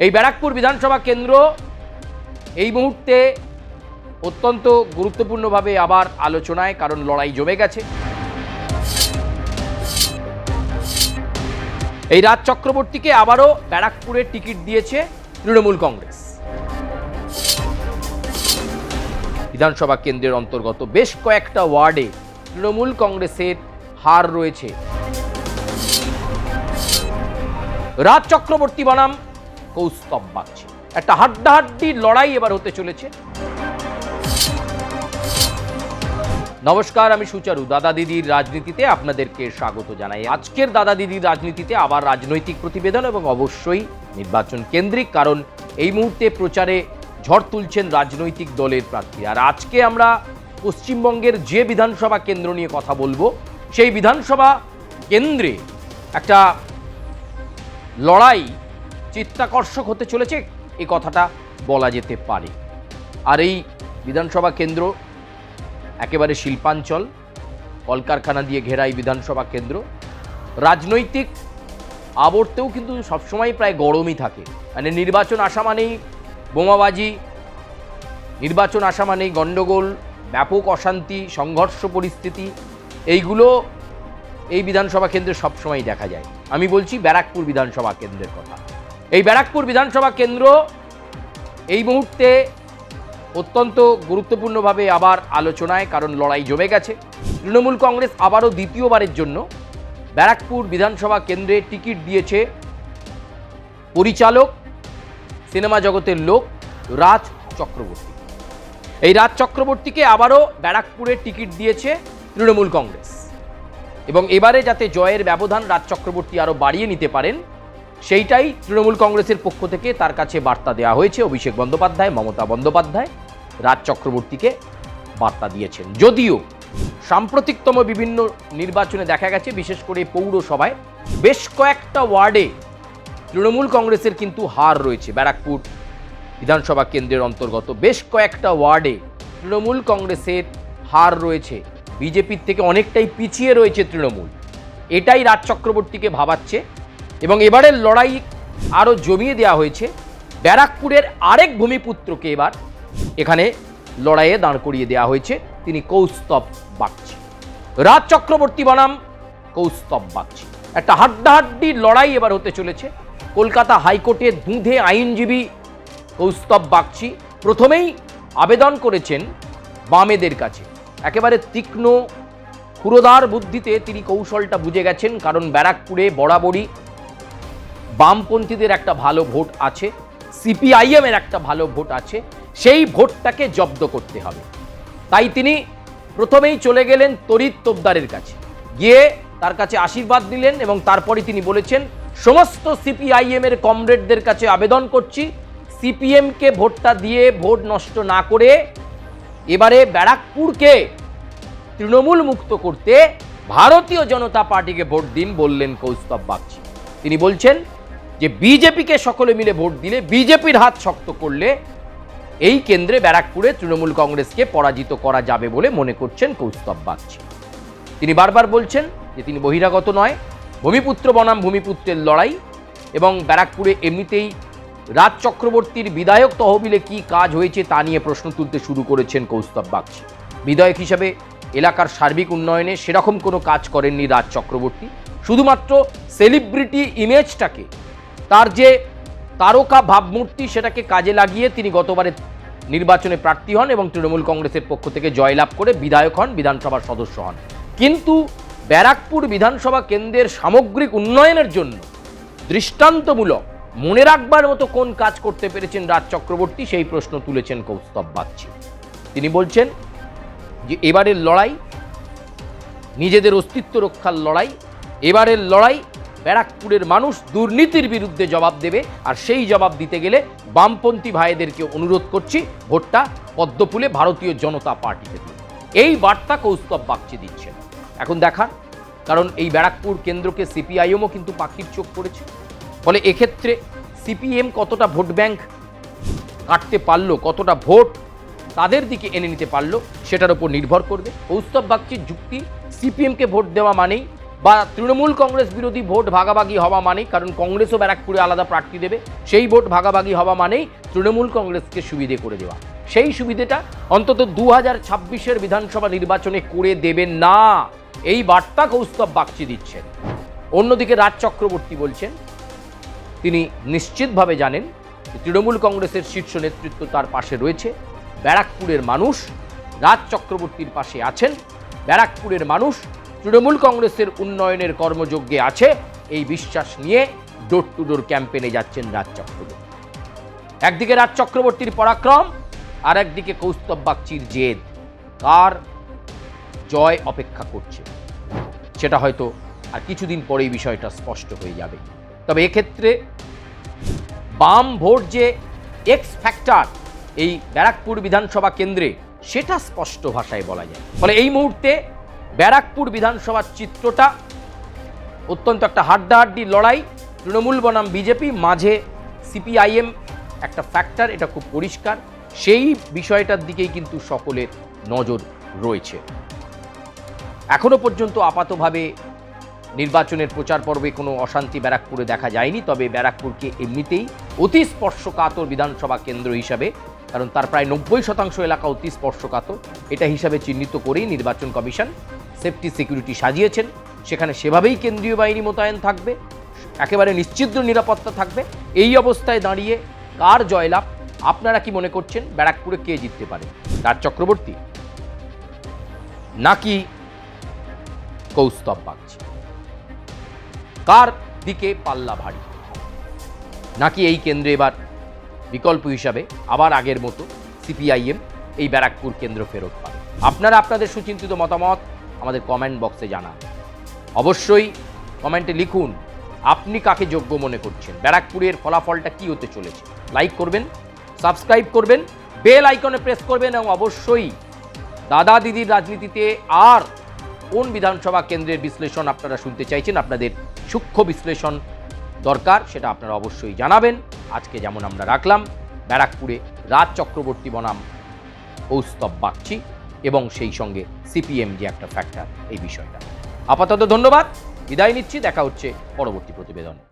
এই ব্যারাকপুর বিধানসভা কেন্দ্র এই মুহূর্তে অত্যন্ত গুরুত্বপূর্ণভাবে আবার আলোচনায়, কারণ লড়াই জমে গেছে। এই রাজ চক্রবর্তীকে আবারও ব্যারাকপুরে টিকিট দিয়েছে তৃণমূল কংগ্রেস। বিধানসভা কেন্দ্রের অন্তর্গত বেশ কয়েকটা ওয়ার্ডে তৃণমূল কংগ্রেসের হার রয়েছে। রাজ চক্রবর্তী বনাম কৌস্তব বাগচি, একটা হাড্ডাহাড্ডি লড়াই এবার হতে চলেছে। নমস্কার, আমি সুচারু। দাদা দিদির রাজনীতিতে আপনাদেরকে স্বাগত জানাই। আজকের দাদা দিদির রাজনীতিতে আবার রাজনৈতিক প্রতিবেদন এবং অবশ্যই নির্বাচন কেন্দ্রিক, কারণ এই মুহূর্তে প্রচারে ঝড় তুলছেন রাজনৈতিক দলের প্রার্থীরা। আর আজকে আমরা পশ্চিমবঙ্গের যে বিধানসভা কেন্দ্র নিয়ে কথা বলবো, সেই বিধানসভা কেন্দ্রে একটা লড়াই চিত্তাকর্ষক হতে চলেছে, এই কথাটা বলা যেতে পারে। আর এই বিধানসভা কেন্দ্র একেবারে শিল্পাঞ্চল, কলকারখানা দিয়ে ঘেরা এই বিধানসভা কেন্দ্র। রাজনৈতিক আবর্তেও কিন্তু সবসময় প্রায় গরমই থাকে। মানে নির্বাচন আসা মানেই বোমাবাজি, নির্বাচন আসা মানেই গণ্ডগোল, ব্যাপক অশান্তি, সংঘর্ষ পরিস্থিতি, এইগুলো এই বিধানসভা কেন্দ্রে সবসময় দেখা যায়। আমি বলছি ব্যারাকপুর বিধানসভা কেন্দ্রের কথা। এই ব্যারাকপুর বিধানসভা কেন্দ্র এই মুহূর্তে অত্যন্ত গুরুত্বপূর্ণভাবে আবার আলোচনায়, কারণ লড়াই জমে গেছে। তৃণমূল কংগ্রেস আবারও দ্বিতীয়বারের জন্য ব্যারাকপুর বিধানসভা কেন্দ্রে টিকিট দিয়েছে পরিচালক, সিনেমা জগতের লোক রাজ চক্রবর্তী। এই রাজ চক্রবর্তীকে আবারও ব্যারাকপুরে টিকিট দিয়েছে তৃণমূল কংগ্রেস, এবং এবারে যাতে জয়ের ব্যবধান রাজ চক্রবর্তী আরও বাড়িয়ে নিতে পারেন, সেইটাই তৃণমূল কংগ্রেসের পক্ষ থেকে তার কাছে বার্তা দেওয়া হয়েছে। অভিষেক বন্দ্যোপাধ্যায়, মমতা বন্দ্যোপাধ্যায় রাজ চক্রবর্তীকে বার্তা দিয়েছেন। যদিও সাম্প্রতিকতম বিভিন্ন নির্বাচনে দেখা গেছে, বিশেষ করে পৌরসভায় বেশ কয়েকটা ওয়ার্ডে তৃণমূল কংগ্রেসের কিন্তু হার রয়েছে। ব্যারাকপুর বিধানসভা কেন্দ্রের অন্তর্গত বেশ কয়েকটা ওয়ার্ডে তৃণমূল কংগ্রেসের হার রয়েছে। বিজেপির থেকে অনেকটাই পিছিয়ে রয়েছে তৃণমূল। এটাই রাজ চক্রবর্তীকে ভাবাচ্ছে, এবং এবারের লড়াই আরও জমিয়ে দেওয়া হয়েছে। ব্যারাকপুরের আরেক ভূমিপুত্রকে এবার এখানে লড়াইয়ে দাঁড় করিয়ে দেওয়া হয়েছে, তিনি কৌস্তব বাগচি। রাজ চক্রবর্তী বনাম কৌস্তব বাগচি, একটা হাড্ডাহাড্ডি লড়াই এবার হতে চলেছে। কলকাতা হাইকোর্টের দুঁধে আইনজীবী কৌস্তব বাগচি প্রথমেই আবেদন করেছেন বামেদের কাছে। একেবারে তীক্ষ্ণ ক্ষুরোদার বুদ্ধিতে তিনি কৌশলটা বুঝে গেছেন, কারণ ব্যারাকপুরে বরাবরই বামপন্থীদের একটা ভালো ভোট আছে, সিপিআইএমের একটা ভালো ভোট আছে, সেই ভোটটাকে জব্দ করতে হবে। তাই তিনি প্রথমেই চলে গেলেন তরিৎ তোপদারের কাছে, গিয়ে তার কাছে আশীর্বাদ দিলেন, এবং তারপরে তিনি বলেছেন সমস্ত সিপিআইএমের কমরেডদের কাছে আবেদন করছি, সিপিএমকে ভোটটা দিয়ে ভোট নষ্ট না করে এবারে ব্যারাকপুরকে তৃণমূল মুক্ত করতে ভারতীয় জনতা পার্টিকে ভোট দিন, বললেন কৌস্তব বাগচি। তিনি বলছেন যে বিজেপিকে সকলে মিলে ভোট দিলে, বিজেপির হাত শক্ত করলে এই কেন্দ্রে ব্যারাকপুরে তৃণমূল কংগ্রেসকে পরাজিত করা যাবে বলে মনে করছেন কৌস্তব বাগচি। তিনি বারবার বলছেন যে তিনি বহিরাগত নয়, ভূমিপুত্র বনাম ভূমিপুত্রের লড়াই। এবং ব্যারাকপুরে এমনিতেই রাজ চক্রবর্তীর বিধায়ক তহবিলে কি কাজ হয়েছে তা নিয়ে প্রশ্ন তুলতে শুরু করেছেন কৌস্তব বাগচি। বিধায়ক হিসেবে এলাকার সার্বিক উন্নয়নে সেরকম কোনো কাজ করেননি রাজ চক্রবর্তী। শুধুমাত্র সেলিব্রিটি ইমেজটাকে, তার যে তারকা ভাবমূর্তি, সেটাকে কাজে লাগিয়ে তিনি গতবারে নির্বাচনে প্রার্থী হন এবং তৃণমূল কংগ্রেসের পক্ষ থেকে জয়লাভ করে বিধায়ক হন, বিধানসভার সদস্য হন। কিন্তু ব্যারাকপুর বিধানসভা কেন্দ্রের সামগ্রিক উন্নয়নের জন্য দৃষ্টান্তমূলক, মনে রাখবার মতো কোন কাজ করতে পেরেছেন রাজ চক্রবর্তী, সেই প্রশ্ন তুলেছেন কৌস্তব বাগচি। তিনি বলছেন যে এবারের লড়াই নিজেদের অস্তিত্ব রক্ষার লড়াই। এবারের লড়াই ব্যারাকপুরের মানুষ দুর্নীতির বিরুদ্ধে জবাব দেবে, আর সেই জবাব দিতে গেলে বামপন্থী ভাইদেরকে অনুরোধ করছি ভোটটা পদ্মফুলে ভারতীয় জনতা পার্টিতে দিন। এই বার্তা কৌস্তব বাগচি দিচ্ছেন। এখন দেখার, কারণ এই ব্যারাকপুর কেন্দ্রকে সিপিআইএমও কিন্তু পাখির চোখ করেছে। ফলে এক্ষেত্রে সিপিএম কতটা ভোট ব্যাংক কাটতে পারলো, কতটা ভোট তাদের দিকে এনে নিতে পারলো, সেটার উপর নির্ভর করবে। কৌস্তব বাগচির যুক্তি, সিপিএমকে ভোট দেওয়া মানেই বা তৃণমূল কংগ্রেস বিরোধী ভোট ভাগাভাগি হওয়া মানেই, কারণ কংগ্রেসও ব্যারাকপুরে আলাদা প্রার্থী দেবে, সেই ভোট ভাগাভাগি হওয়া মানেই তৃণমূল কংগ্রেসকে সুবিধে করে দেওয়া। সেই সুবিধেটা অন্তত 2026-এর বিধানসভা নির্বাচনে করে দেবেন না, এই বার্তা কৌস্তব বাগচি দিচ্ছেন। অন্যদিকে রাজ চক্রবর্তী বলছেন তিনি নিশ্চিতভাবে জানেন যে তৃণমূল কংগ্রেসের শীর্ষ নেতৃত্ব তার পাশে রয়েছে, ব্যারাকপুরের মানুষ রাজ চক্রবর্তীর পাশে আছেন, ব্যারাকপুরের মানুষ তৃণমূল কংগ্রেসের উন্নয়নের কর্মযজ্ঞে আছে, এই বিশ্বাস নিয়ে ডোর টু ডোর ক্যাম্পেনে যাচ্ছেন রাজ চক্রবর্তী। একদিকে রাজ চক্রবর্তীর পরাক্রম, আর একদিকে কৌস্তব বাগচির জেদ। কার জয় অপেক্ষা করছে সেটা হয়তো আর কিছুদিন পরেই বিষয়টা স্পষ্ট হয়ে যাবে। তবে এক্ষেত্রে বাম ভোট যে এক্স ফ্যাক্টর এই ব্যারাকপুর বিধানসভা কেন্দ্রে, সেটা স্পষ্ট ভাষায় বলা যায়। ফলে এই মুহূর্তে ব্যারাকপুর বিধানসভার চিত্রটা অত্যন্ত একটা হাড্ডাহাড্ডি লড়াই, তৃণমূল বনাম বিজেপি, মাঝে সিপিআইএম একটা ফ্যাক্টর, এটা খুব পরিষ্কার। সেই বিষয়টার দিকেই কিন্তু সকলের নজর রয়েছে। এখনো পর্যন্ত আপাতভাবে নির্বাচনের প্রচার পর্বে কোনো অশান্তি ব্যারাকপুরে দেখা যায়নি, তবে ব্যারাকপুরকে এমনিতেই অতি স্পর্শকাতর বিধানসভা কেন্দ্র হিসাবে, কারণ তার প্রায় 90% এলাকা অতি স্পর্শকাতর, এটা হিসাবে চিহ্নিত করেই নির্বাচন কমিশন সেফটি সিকিউরিটি সাজিয়েছেন। সেখানে সেভাবেই কেন্দ্রীয় বাহিনী মোতায়েন থাকবে, একেবারে নিশ্চিদ্র নিরাপত্তা থাকবে। এই অবস্থায় দাঁড়িয়ে কার জয়লাভ, আপনারা কি মনে করছেন? ব্যারাকপুরে কে জিততে পারে, রাজ চক্রবর্তী নাকি কৌস্তব বাগচি? কার দিকে পাল্লা ভারী? নাকি এই কেন্দ্রে এবার বিকল্প হিসাবে আবার আগের মতো সিপিআইএম এই ব্যারাকপুর কেন্দ্র ফেরত পাবে? আপনারা আপনাদের সুচিন্তিত মতামত আমাদের কমেন্ট বক্সে জানান। অবশ্যই কমেন্টে লিখুন আপনি কাকে যোগ্য মনে করছেন, ব্যারাকপুরের ফলাফলটা কি হতে চলেছে। লাইক করবেন, সাবস্ক্রাইব করবেন, বেল আইকনে প্রেস করবেন, এবং অবশ্যই দাদা দিদির রাজনীতিতে আর কোন বিধানসভা কেন্দ্রের বিশ্লেষণ আপনারা শুনতে চাইছেন, আপনাদের সূক্ষ্ম বিশ্লেষণ দরকার, সেটা আপনারা অবশ্যই জানাবেন। আজকে যেমন আমরা রাখলাম ব্যারাকপুরে রাজ চক্রবর্তী বনাম কৌস্তব বাগচি, এবং সেই সঙ্গে সিপিএম যে একটা ফ্যাক্টর, এই বিষয়টা। আপাতত ধন্যবাদ, বিদায় নিচ্ছি, দেখা হচ্ছে পরবর্তী প্রতিবেদনে।